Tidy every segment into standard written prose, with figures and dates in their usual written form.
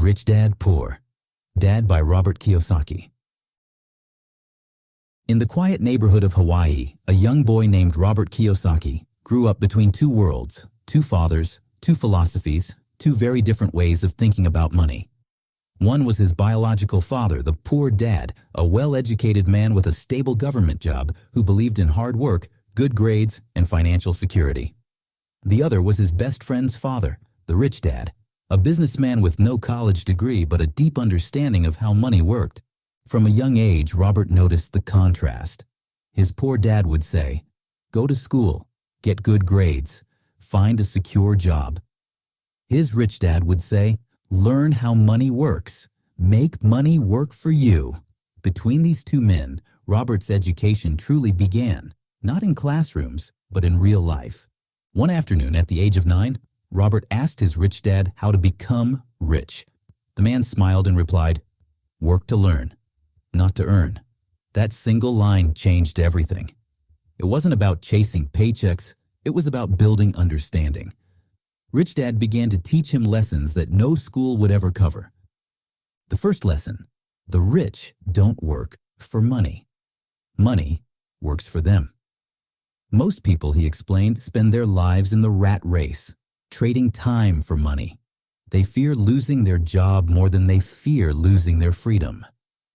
Rich Dad, Poor Dad by Robert Kiyosaki. In the quiet neighborhood of Hawaii, a young boy named Robert Kiyosaki grew up between two worlds, two fathers, two philosophies, two very different ways of thinking about money. One was his biological father, the poor dad, a well-educated man with a stable government job who believed in hard work, good grades, and financial security. The other was his best friend's father, the rich dad, a businessman with no college degree but a deep understanding of how money worked. From a young age, Robert noticed the contrast. His poor dad would say, "Go to school, get good grades, find a secure job." His rich dad would say, "Learn how money works, make money work for you." Between these two men, Robert's education truly began, not in classrooms, but in real life. One afternoon at the age of 9, Robert asked his rich dad how to become rich. The man smiled and replied, "Work to learn, not to earn." That single line changed everything. It wasn't about chasing paychecks, it was about building understanding. Rich Dad began to teach him lessons that no school would ever cover. The first lesson: the rich don't work for money. Money works for them. Most people, he explained, spend their lives in the rat race, trading time for money. They fear losing their job more than they fear losing their freedom.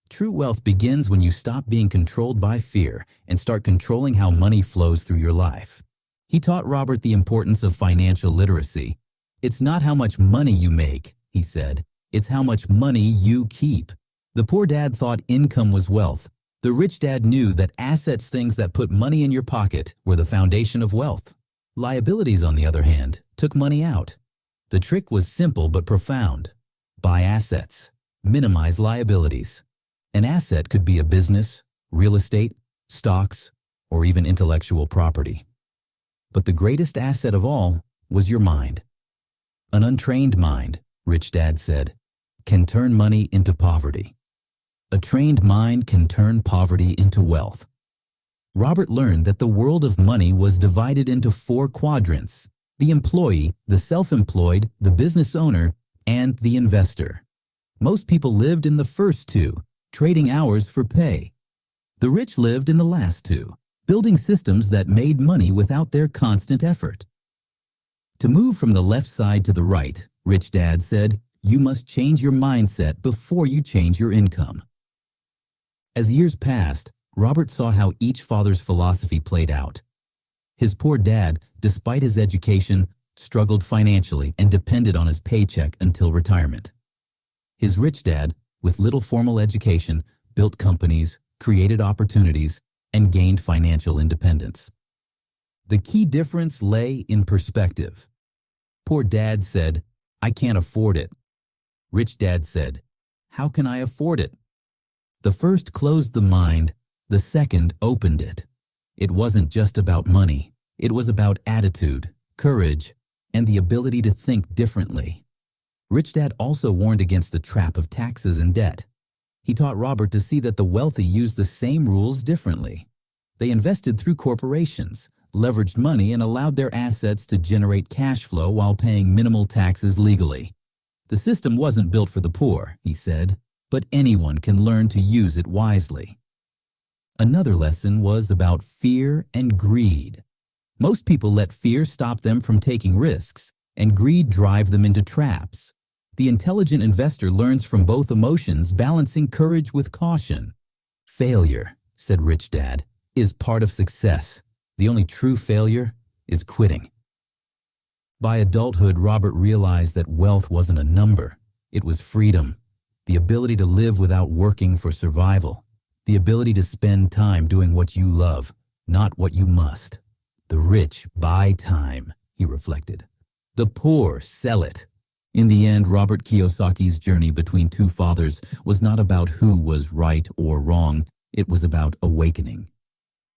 True wealth begins when you stop being controlled by fear and start controlling how money flows through your life. He taught Robert the importance of financial literacy. "It's not how much money you make," he said, "it's how much money you keep." The poor dad thought income was wealth. The rich dad knew that assets, things that put money in your pocket, were the foundation of wealth. Liabilities, on the other hand, took money out. The trick was simple but profound. Buy assets. Minimize liabilities. An asset could be a business, real estate, stocks, or even intellectual property. But the greatest asset of all was your mind. An untrained mind, Rich Dad said, can turn money into poverty. A trained mind can turn poverty into wealth. Robert learned that the world of money was divided into 4 quadrants: the employee, the self-employed, the business owner, and the investor. Most people lived in the first 2, trading hours for pay. The rich lived in the last 2, building systems that made money without their constant effort. To move from the left side to the right, Rich Dad said, you must change your mindset before you change your income. As years passed, Robert saw how each father's philosophy played out. His poor dad, despite his education, struggled financially and depended on his paycheck until retirement. His rich dad, with little formal education, built companies, created opportunities, and gained financial independence. The key difference lay in perspective. Poor dad said, "I can't afford it." Rich dad said, "How can I afford it?" The first closed the mind, the second opened it. It wasn't just about money. It was about attitude, courage, and the ability to think differently. Rich Dad also warned against the trap of taxes and debt. He taught Robert to see that the wealthy used the same rules differently. They invested through corporations, leveraged money, and allowed their assets to generate cash flow while paying minimal taxes legally. The system wasn't built for the poor, he said, but anyone can learn to use it wisely. Another lesson was about fear and greed. Most people let fear stop them from taking risks, and greed drive them into traps. The intelligent investor learns from both emotions, balancing courage with caution. "Failure," said Rich Dad, "is part of success. The only true failure is quitting." By adulthood, Robert realized that wealth wasn't a number. It was freedom, the ability to live without working for survival, the ability to spend time doing what you love, not what you must. The rich buy time, he reflected. The poor sell it. In the end, Robert Kiyosaki's journey between two fathers was not about who was right or wrong. It was about awakening.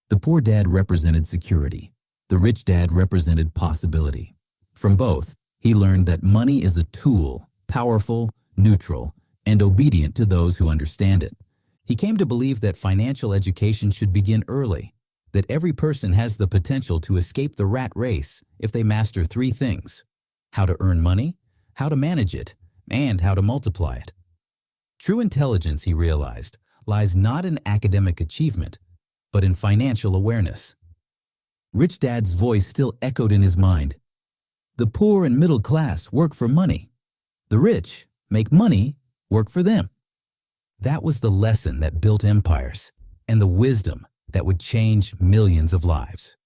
The poor dad represented security. The rich dad represented possibility. From both, he learned that money is a tool, powerful, neutral, and obedient to those who understand it. He came to believe that financial education should begin early, that every person has the potential to escape the rat race if they master 3 things: how to earn money, how to manage it, and how to multiply it. True intelligence, he realized, lies not in academic achievement, but in financial awareness. Rich Dad's voice still echoed in his mind. The poor and middle class work for money. The rich make money work for them. That was the lesson that built empires and the wisdom that would change millions of lives.